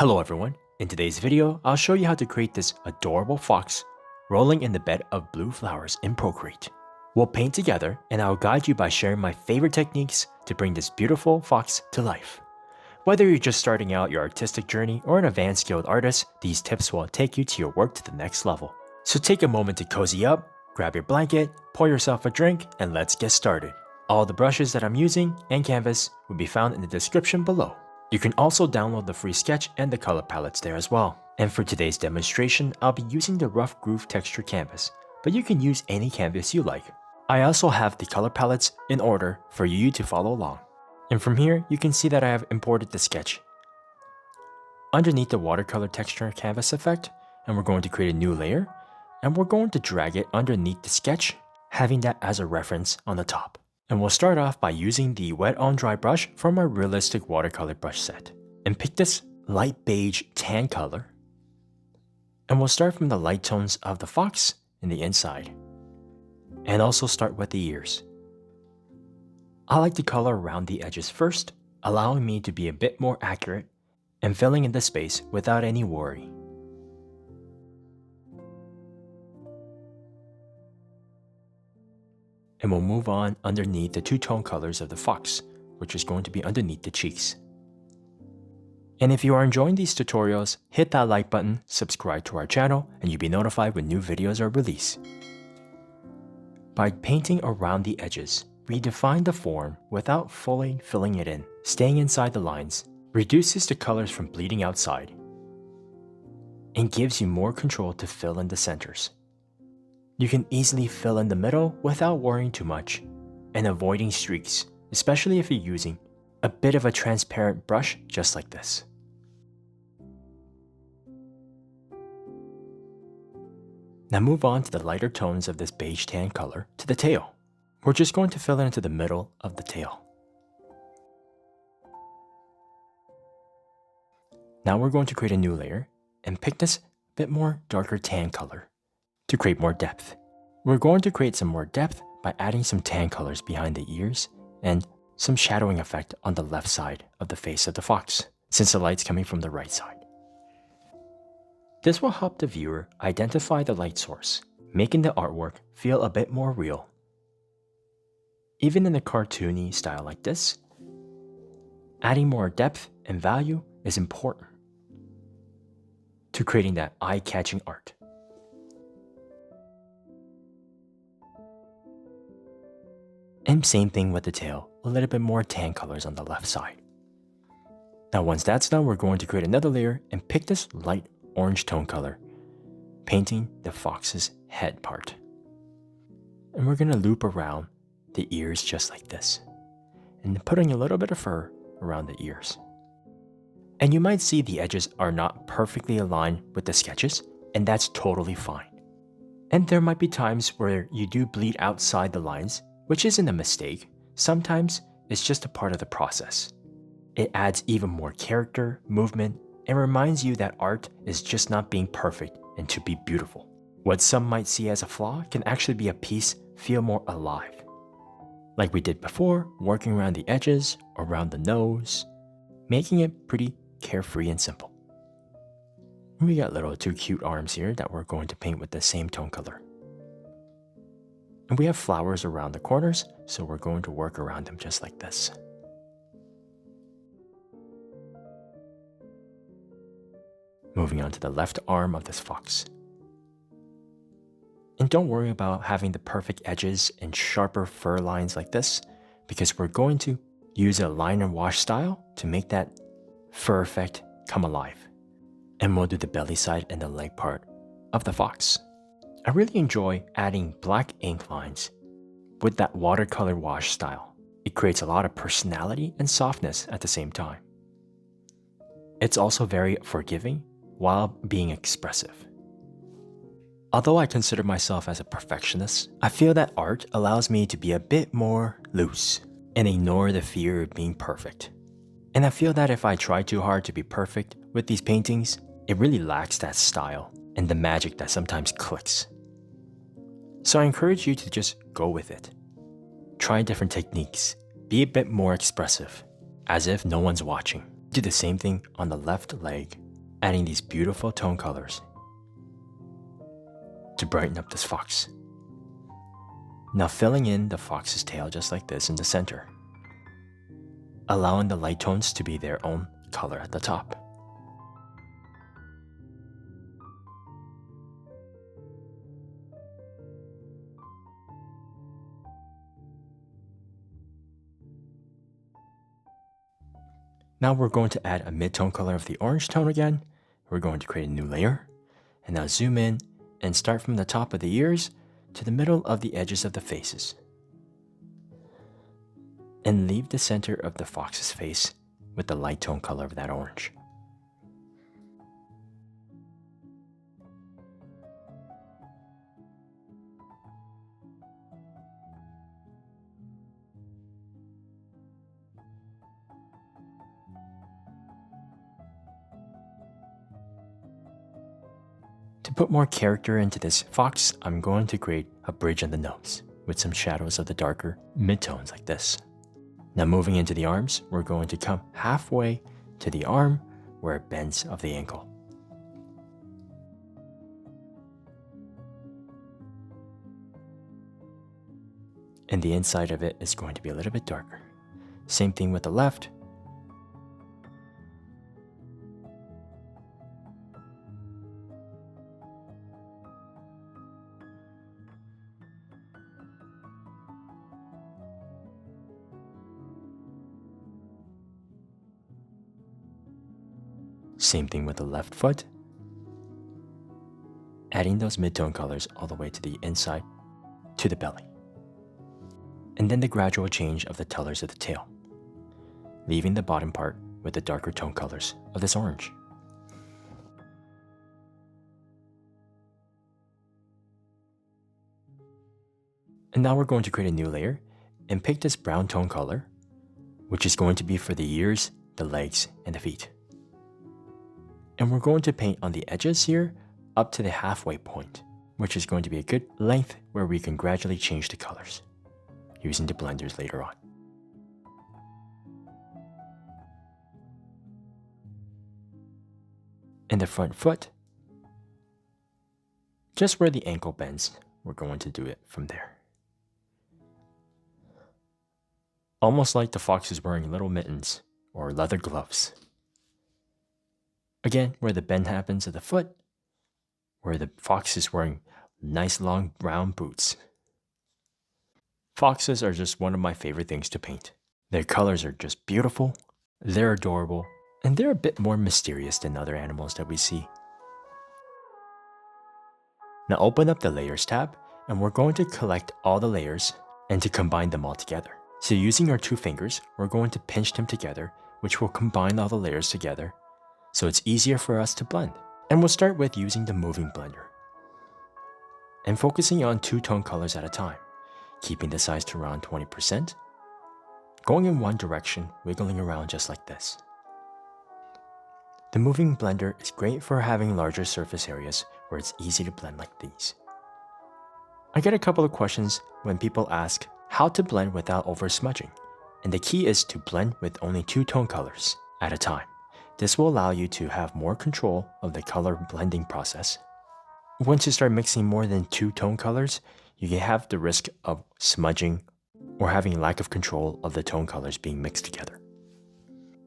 Hello everyone, in today's video I'll show you how to create this adorable fox rolling in the bed of blue flowers in Procreate. We'll paint together and I'll guide you by sharing my favorite techniques to bring this beautiful fox to life. Whether you're just starting out your artistic journey or an advanced skilled artist, these tips will take you to your work to the next level. So take a moment to cozy up, grab your blanket, pour yourself a drink, and let's get started. All the brushes that I'm using and canvas will be found in the description below. You can also download the free sketch and the color palettes there as well. And for today's demonstration, I'll be using the rough groove texture canvas, but you can use any canvas you like. I also have the color palettes in order for you to follow along. And from here, you can see that I have imported the sketch underneath the watercolor texture canvas effect, and we're going to create a new layer, and we're going to drag it underneath the sketch, having that as a reference on the top. And we'll start off by using the wet on dry brush from our realistic watercolor brush set. And pick this light beige tan color. And we'll start from the light tones of the fox in the inside. And also start with the ears. I like to color around the edges first, allowing me to be a bit more accurate and filling in the space without any worry. And we'll move on underneath the two-tone colors of the fox, which is going to be underneath the cheeks. And if you are enjoying these tutorials, hit that like button, subscribe to our channel, and you'll be notified when new videos are released. By painting around the edges, we define the form without fully filling it in. Staying inside the lines reduces the colors from bleeding outside and gives you more control to fill in the centers. You can easily fill in the middle without worrying too much and avoiding streaks, especially if you're using a bit of a transparent brush just like this. Now move on to the lighter tones of this beige tan color to the tail. We're just going to fill it into the middle of the tail. Now we're going to create a new layer and pick this bit more darker tan color to create more depth. We're going to create some more depth by adding some tan colors behind the ears and some shadowing effect on the left side of the face of the fox, since the light's coming from the right side. This will help the viewer identify the light source, making the artwork feel a bit more real. Even in a cartoony style like this, adding more depth and value is important to creating that eye-catching art. And same thing with the tail, a little bit more tan colors on the left side. Now once that's done, we're going to create another layer and pick this light orange tone color, painting the fox's head part. And we're going to loop around the ears just like this, and putting a little bit of fur around the ears. And you might see the edges are not perfectly aligned with the sketches, and that's totally fine. And there might be times where you do bleed outside the lines, which isn't a mistake. Sometimes it's just a part of the process. It adds even more character, movement, and reminds you that art is just not being perfect and to be beautiful. What some might see as a flaw can actually be a piece feel more alive. Like we did before, working around the edges, around the nose, making it pretty carefree and simple. We got little two cute arms here that we're going to paint with the same tone color. And we have flowers around the corners, so we're going to work around them just like this. Moving on to the left arm of this fox. And don't worry about having the perfect edges and sharper fur lines like this, because we're going to use a line and wash style to make that fur effect come alive. And we'll do the belly side and the leg part of the fox. I really enjoy adding black ink lines with that watercolor wash style. It creates a lot of personality and softness at the same time. It's also very forgiving while being expressive. Although I consider myself as a perfectionist, I feel that art allows me to be a bit more loose and ignore the fear of being perfect. And I feel that if I try too hard to be perfect with these paintings, it really lacks that style and the magic that sometimes clicks. So I encourage you to just go with it. Try different techniques, be a bit more expressive, as if no one's watching. Do the same thing on the left leg adding these beautiful tone colors to brighten up this fox. Now filling in the fox's tail just like this in the center, allowing the light tones to be their own color at the top. Now we're going to add a mid-tone color of the orange tone again. We're going to create a new layer, and now zoom in and start from the top of the ears to the middle of the edges of the faces. And leave the center of the fox's face with the light tone color of that orange. To put more character into this fox, I'm going to create a bridge on the nose with some shadows of the darker midtones like this. Now moving into the arms, we're going to come halfway to the arm where it bends of the ankle. And the inside of it is going to be a little bit darker. Same thing with the left. Same thing with the left foot. Adding those mid-tone colors all the way to the inside, to the belly. And then the gradual change of the colors of the tail, leaving the bottom part with the darker tone colors of this orange. And now we're going to create a new layer and pick this brown tone color, which is going to be for the ears, the legs, and the feet. And we're going to paint on the edges here up to the halfway point, which is going to be a good length where we can gradually change the colors using the blenders later on. And the front foot, just where the ankle bends, we're going to do it from there. Almost like the fox is wearing little mittens or leather gloves. Again, where the bend happens at the foot, where the fox is wearing nice long brown boots. Foxes are just one of my favorite things to paint. Their colors are just beautiful, they're adorable, and they're a bit more mysterious than other animals that we see. Now open up the Layers tab, and we're going to collect all the layers and to combine them all together. So using our 2 fingers, we're going to pinch them together, which will combine all the layers together, so it's easier for us to blend. And we'll start with using the moving blender and focusing on 2 tone colors at a time, keeping the size to around 20%, going in one direction, wiggling around just like this. The moving blender is great for having larger surface areas where it's easy to blend like these. I get a couple of questions when people ask how to blend without over smudging, and the key is to blend with only 2 tone colors at a time. This will allow you to have more control of the color blending process. Once you start mixing more than 2 tone colors, you can have the risk of smudging or having lack of control of the tone colors being mixed together.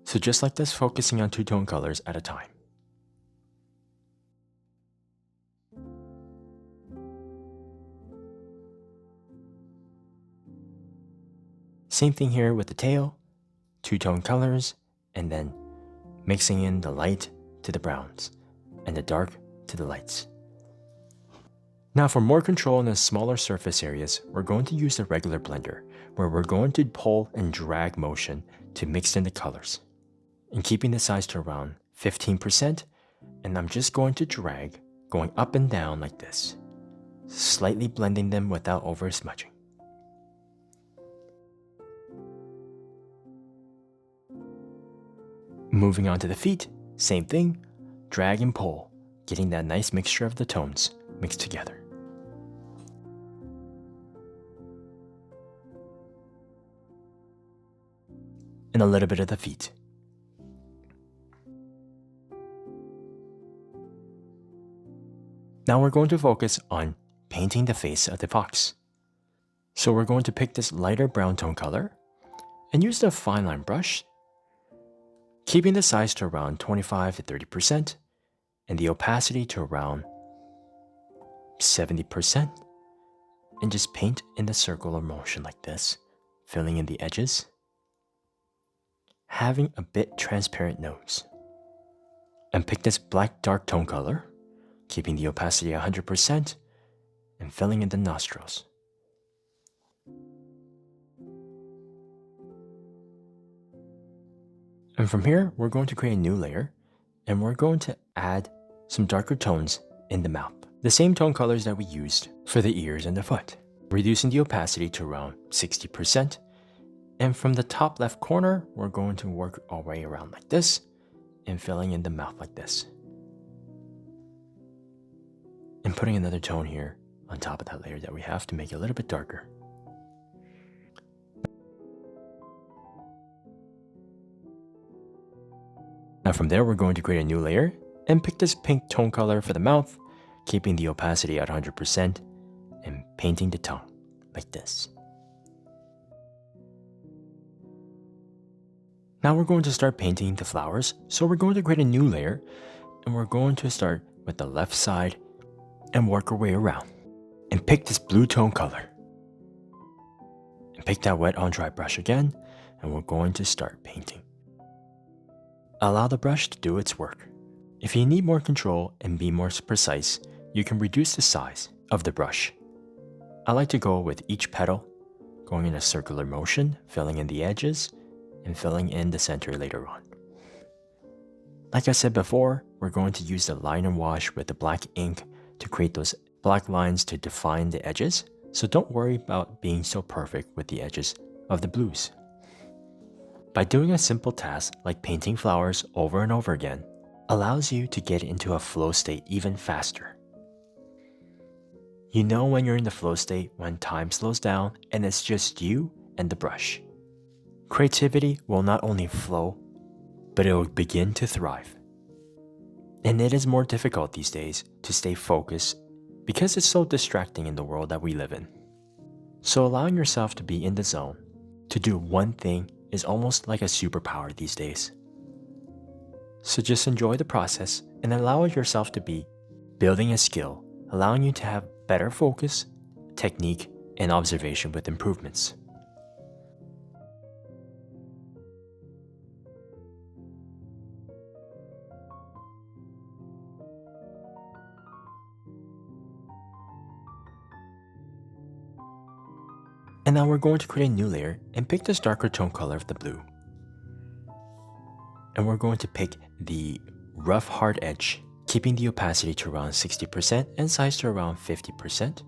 So just like this, focusing on 2 tone colors at a time. Same thing here with the tail, 2 tone colors, and then mixing in the light to the browns and the dark to the lights. Now for more control in the smaller surface areas, we're going to use the regular blender, where we're going to pull and drag motion to mix in the colors. And keeping the size to around 15%, and I'm just going to drag, going up and down like this, slightly blending them without over smudging. Moving on to the feet, same thing, drag and pull, getting that nice mixture of the tones mixed together. And a little bit of the feet. Now we're going to focus on painting the face of the fox. So we're going to pick this lighter brown tone color and use the fine line brush, keeping the size to around 25 to 30% and the opacity to around 70%, and just paint in the circular motion like this, filling in the edges, having a bit transparent nose. And pick this black dark tone color, keeping the opacity 100% and filling in the nostrils. And from here, we're going to create a new layer, and we're going to add some darker tones in the mouth. The same tone colors that we used for the ears and the foot, reducing the opacity to around 60%. And from the top left corner, we're going to work our way around like this and filling in the mouth like this. And putting another tone here on top of that layer that we have to make it a little bit darker. Now from there, we're going to create a new layer and pick this pink tone color for the mouth, keeping the opacity at 100% and painting the tongue like this. Now we're going to start painting the flowers. So we're going to create a new layer, and we're going to start with the left side and work our way around. And pick this blue tone color. And pick that wet on dry brush again, and we're going to start painting. Allow the brush to do its work. If you need more control and be more precise, you can reduce the size of the brush. I like to go with each petal, going in a circular motion, filling in the edges, and filling in the center later on. Like I said before, we're going to use the line and wash with the black ink to create those black lines to define the edges, so don't worry about being so perfect with the edges of the blues. By doing a simple task like painting flowers over and over again, allows you to get into a flow state even faster. You know when you're in the flow state when time slows down and it's just you and the brush. Creativity will not only flow, but it will begin to thrive. And it is more difficult these days to stay focused because it's so distracting in the world that we live in. So allowing yourself to be in the zone, to do one thing, is almost like a superpower these days. So just enjoy the process and allow yourself to be building a skill, allowing you to have better focus, technique, and observation with improvements. And now we're going to create a new layer and pick this darker tone color of the blue. And we're going to pick the rough hard edge, keeping the opacity to around 60% and size to around 50%,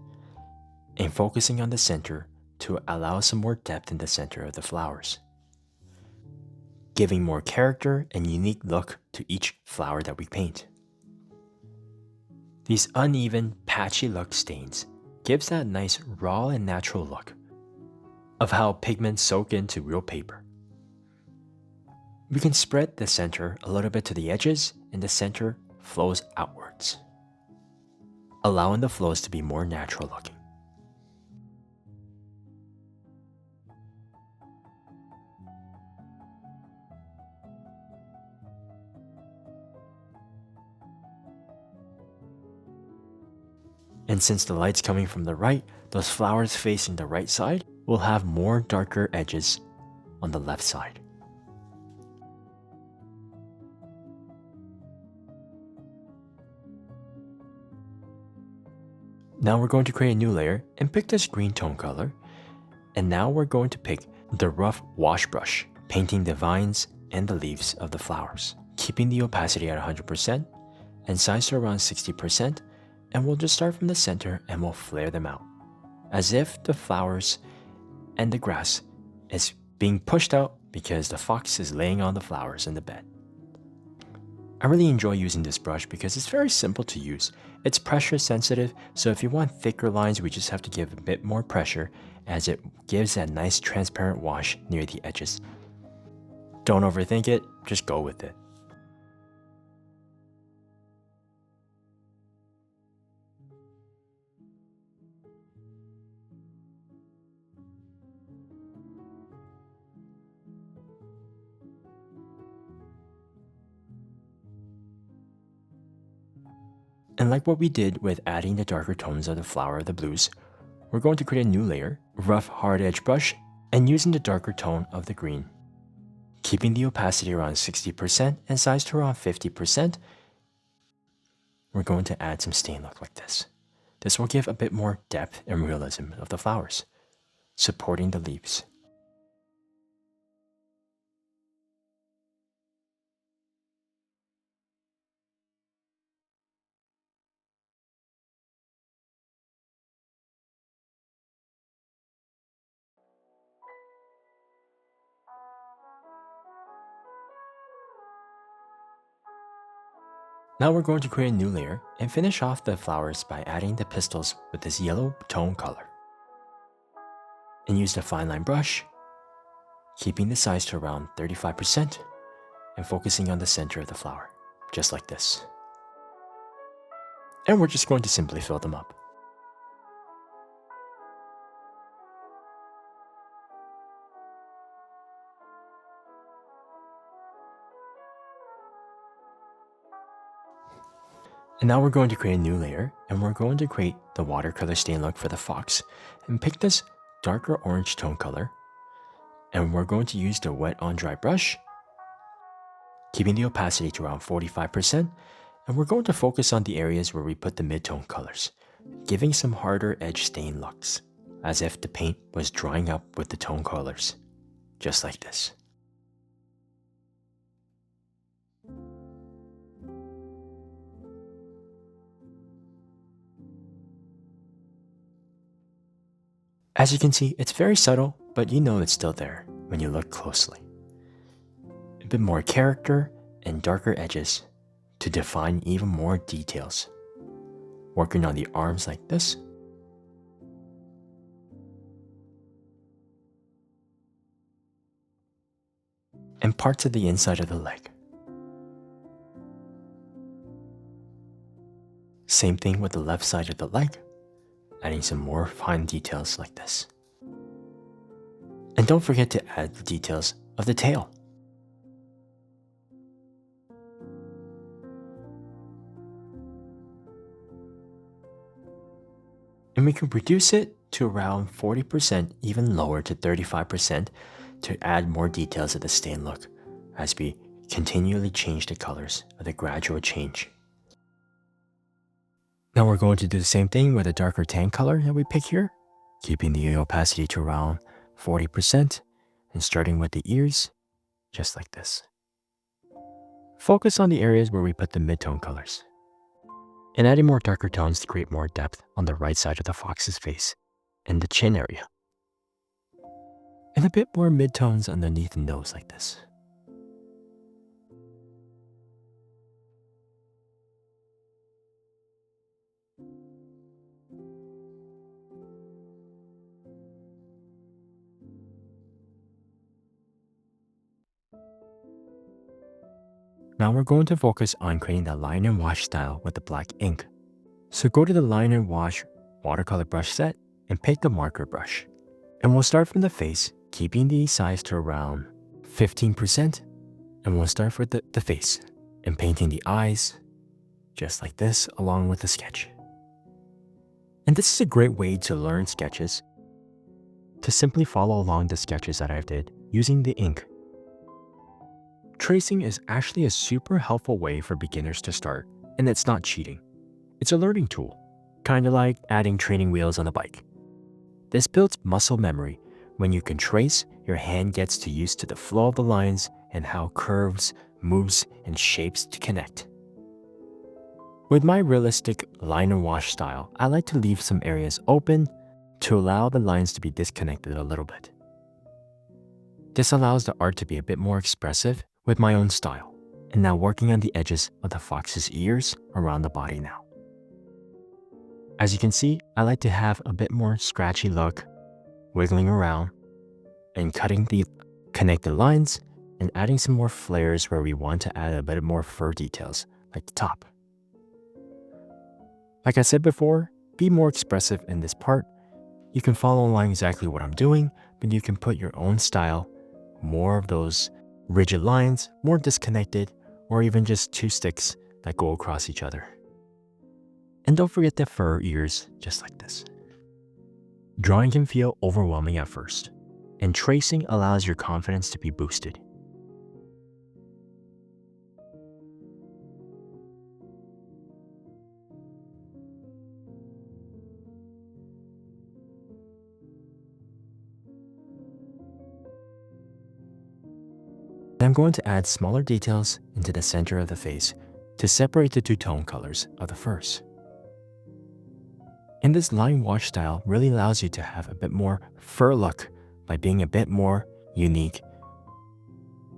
and focusing on the center to allow some more depth in the center of the flowers, giving more character and unique look to each flower that we paint. These uneven, patchy look stains gives that nice raw and natural look of how pigments soak into real paper. We can spread the center a little bit to the edges, and the center flows outwards, allowing the flows to be more natural looking. And since the light's coming from the right, those flowers facing the right side will have more darker edges on the left side. Now we're going to create a new layer and pick this green tone color. And now we're going to pick the rough wash brush, painting the vines and the leaves of the flowers, keeping the opacity at 100% and size to around 60%. And we'll just start from the center and we'll flare them out, as if the flowers and the grass is being pushed out because the fox is laying on the flowers in the bed. I really enjoy using this brush because it's very simple to use. It's pressure sensitive, so if you want thicker lines, we just have to give a bit more pressure as it gives that nice transparent wash near the edges. Don't overthink it, just go with it. And like what we did with adding the darker tones of the flower of the blues, we're going to create a new layer, rough hard edge brush, and using the darker tone of the green. Keeping the opacity around 60% and size to around 50%, we're going to add some stain look like this. This will give a bit more depth and realism of the flowers, supporting the leaves. Now we're going to create a new layer and finish off the flowers by adding the pistils with this yellow tone color. And use the fine line brush, keeping the size to around 35% and focusing on the center of the flower, just like this. And we're just going to simply fill them up. And now we're going to create a new layer, and we're going to create the watercolor stain look for the fox. And pick this darker orange tone color, and we're going to use the wet on dry brush, keeping the opacity to around 45%, and we're going to focus on the areas where we put the mid-tone colors, giving some harder edge stain looks, as if the paint was drying up with the tone colors, just like this. As you can see, it's very subtle, but you know it's still there when you look closely. A bit more character and darker edges to define even more details. Working on the arms like this. And parts of the inside of the leg. Same thing with the left side of the leg. Adding some more fine details like this. And don't forget to add the details of the tail. And we can reduce it to around 40%, even lower to 35% to add more details of the stain look as we continually change the colors of the gradual change. Now we're going to do the same thing with a darker tan color that we pick here, keeping the opacity to around 40% and starting with the ears, just like this. Focus on the areas where we put the mid-tone colors and adding more darker tones to create more depth on the right side of the fox's face and the chin area. And a bit more mid-tones underneath the nose like this. Now we're going to focus on creating the line and wash style with the black ink. So go to the line and wash watercolor brush set and pick the marker brush. And we'll start from the face, keeping the size to around 15%. And we'll start with the face and painting the eyes, just like this, along with the sketch. And this is a great way to learn sketches, to simply follow along the sketches that I did using the ink. Tracing is actually a super helpful way for beginners to start, and it's not cheating. It's a learning tool, kind of like adding training wheels on a bike. This builds muscle memory. When you can trace, your hand gets to used to the flow of the lines and how curves, moves, and shapes to connect. With my realistic line and wash style, I like to leave some areas open to allow the lines to be disconnected a little bit. This allows the art to be a bit more expressive with my own style. And now working on the edges of the fox's ears around the body now. As you can see, I like to have a bit more scratchy look, wiggling around, and cutting the connected lines, and adding some more flares where we want to add a bit more fur details, like the top. Like I said before, be more expressive in this part. You can follow along exactly what I'm doing, but you can put your own style, more of those rigid lines, more disconnected, or even just two sticks that go across each other. And don't forget the fur ears, just like this. Drawing can feel overwhelming at first, and tracing allows your confidence to be boosted. I'm going to add smaller details into the center of the face to separate the two-tone colors of the furs. And this line wash style really allows you to have a bit more fur look by being a bit more unique,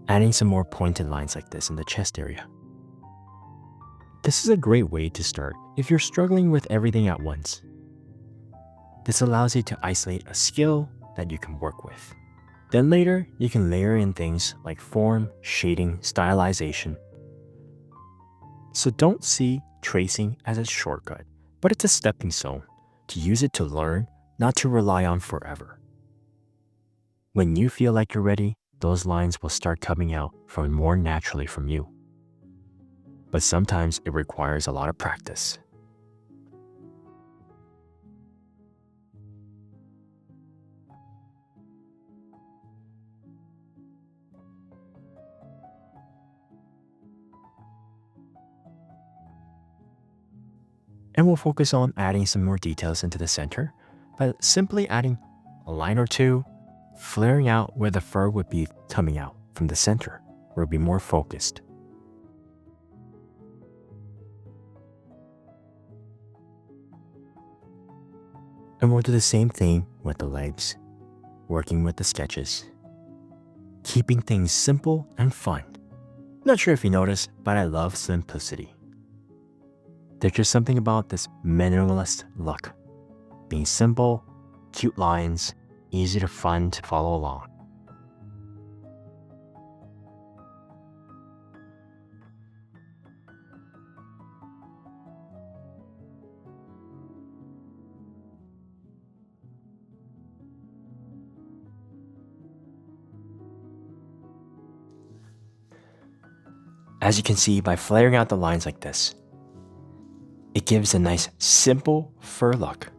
adding some more pointed lines like this in the chest area. This is a great way to start if you're struggling with everything at once. This allows you to isolate a skill that you can work with. Then later, you can layer in things like form, shading, stylization. So don't see tracing as a shortcut, but it's a stepping stone to use it to learn, not to rely on forever. When you feel like you're ready, those lines will start coming out more naturally from you. But sometimes it requires a lot of practice. And we'll focus on adding some more details into the center by simply adding a line or two, flaring out where the fur would be coming out from the center, where it'll be more focused. And we'll do the same thing with the legs, working with the sketches, keeping things simple and fun. Not sure if you noticed, but I love simplicity. There's just something about this minimalist look. Being simple, cute lines, easy to fun to follow along. As you can see, by flaring out the lines like this, it gives a nice simple fur look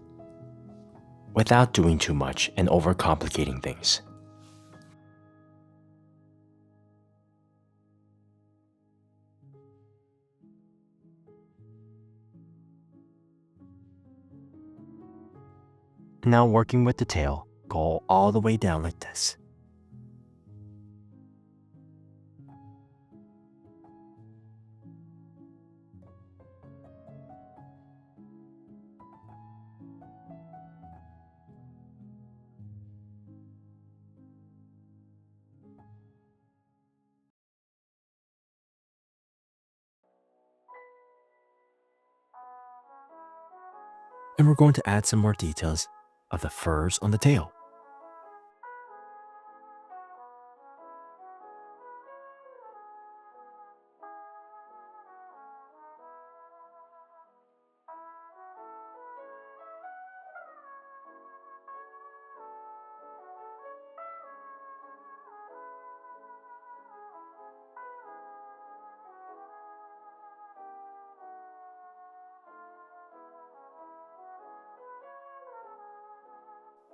without doing too much and overcomplicating things. Now working with the tail, go all the way down like this. And we're going to add some more details of the furs on the tail.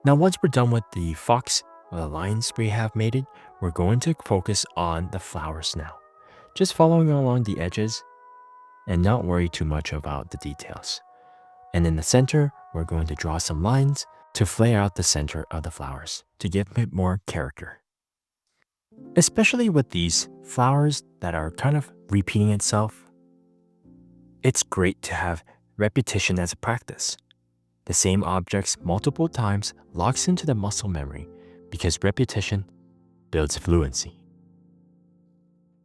Now, once we're done with the fox or the lines we have made it, we're going to focus on the flowers now. Just following along the edges and not worry too much about the details. And in the center, we're going to draw some lines to flare out the center of the flowers to give a bit more character. Especially with these flowers that are kind of repeating itself, it's great to have repetition as a practice. The same objects multiple times locks into the muscle memory because repetition builds fluency,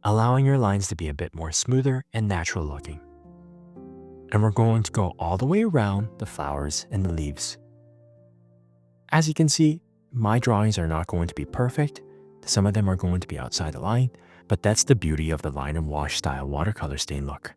allowing your lines to be a bit more smoother and natural looking. And we're going to go all the way around the flowers and the leaves. As you can see, my drawings are not going to be perfect. Some of them are going to be outside the line, but that's the beauty of the line and wash style watercolor stain look.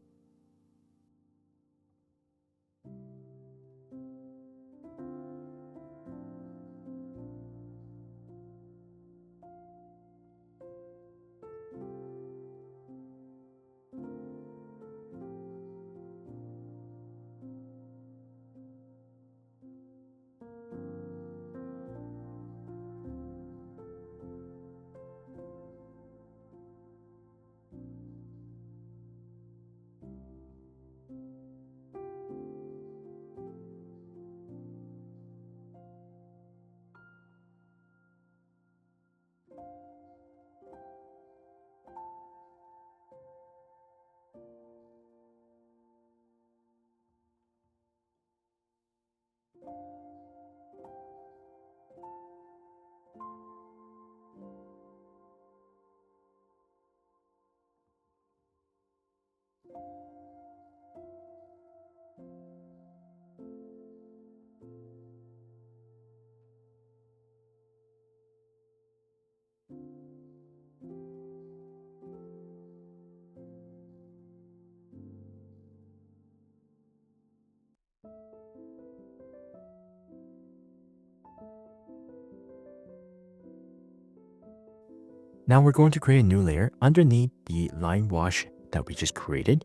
Now we're going to create a new layer underneath the line wash that we just created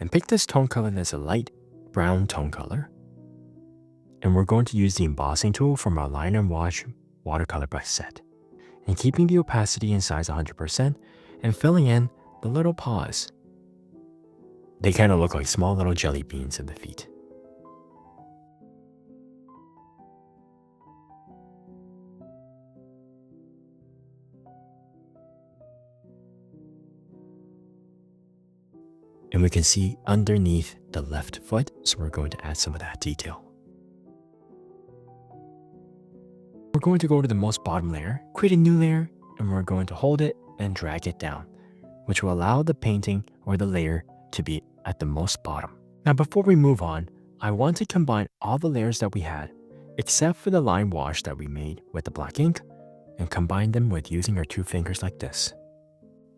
and pick this tone color that's a light brown tone color. And we're going to use the embossing tool from our line and wash watercolor brush set. And keeping the opacity and size 100% and filling in the little paws. They kind of look like small little jelly beans in the feet. And we can see underneath the left foot, so we're going to add some of that detail. We're going to go to the most bottom layer, create a new layer, and we're going to hold it and drag it down, which will allow the painting or the layer to be at the most bottom. Now before we move on, I want to combine all the layers that we had, except for the line wash that we made with the black ink, and combine them with using our two fingers like this.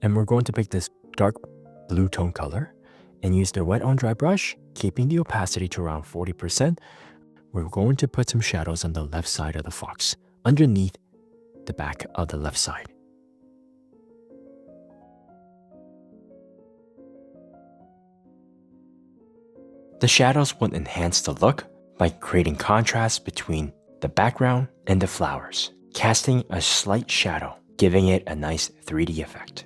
And we're going to pick this dark blue tone color and use the wet on dry brush, keeping the opacity to around 40%. We're going to put some shadows on the left side of the fox, underneath the back of the left side. The shadows will enhance the look by creating contrast between the background and the flowers, casting a slight shadow, giving it a nice 3D effect.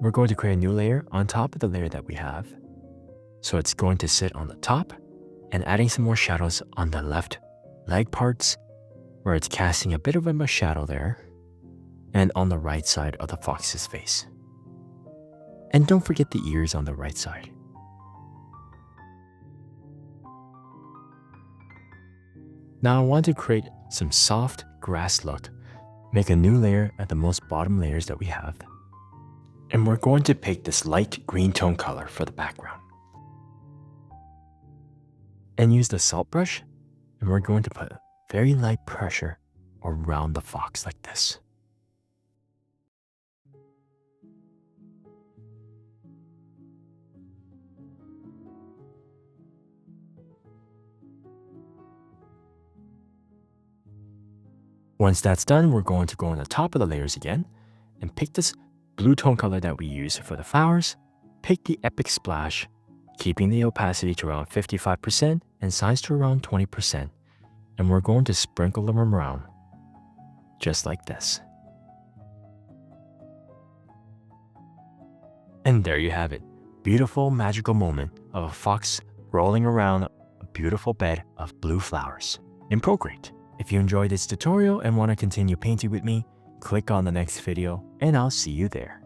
We're going to create a new layer on top of the layer that we have. So it's going to sit on the top and adding some more shadows on the left leg parts where it's casting a bit of a shadow there and on the right side of the fox's face. And don't forget the ears on the right side. Now I want to create some soft grass look. Make a new layer at the most bottom layers that we have. And we're going to pick this light green tone color for the background. And use the salt brush, and we're going to put very light pressure around the fox like this. Once that's done, we're going to go on the top of the layers again and pick this blue tone color that we use for the flowers, pick the epic splash, keeping the opacity to around 55% and size to around 20. And we're going to sprinkle them around, just like this. And there you have it. Beautiful magical moment of a fox rolling around a beautiful bed of blue flowers in Procreate. If you enjoyed this tutorial and want to continue painting with me, click on the next video and I'll see you there.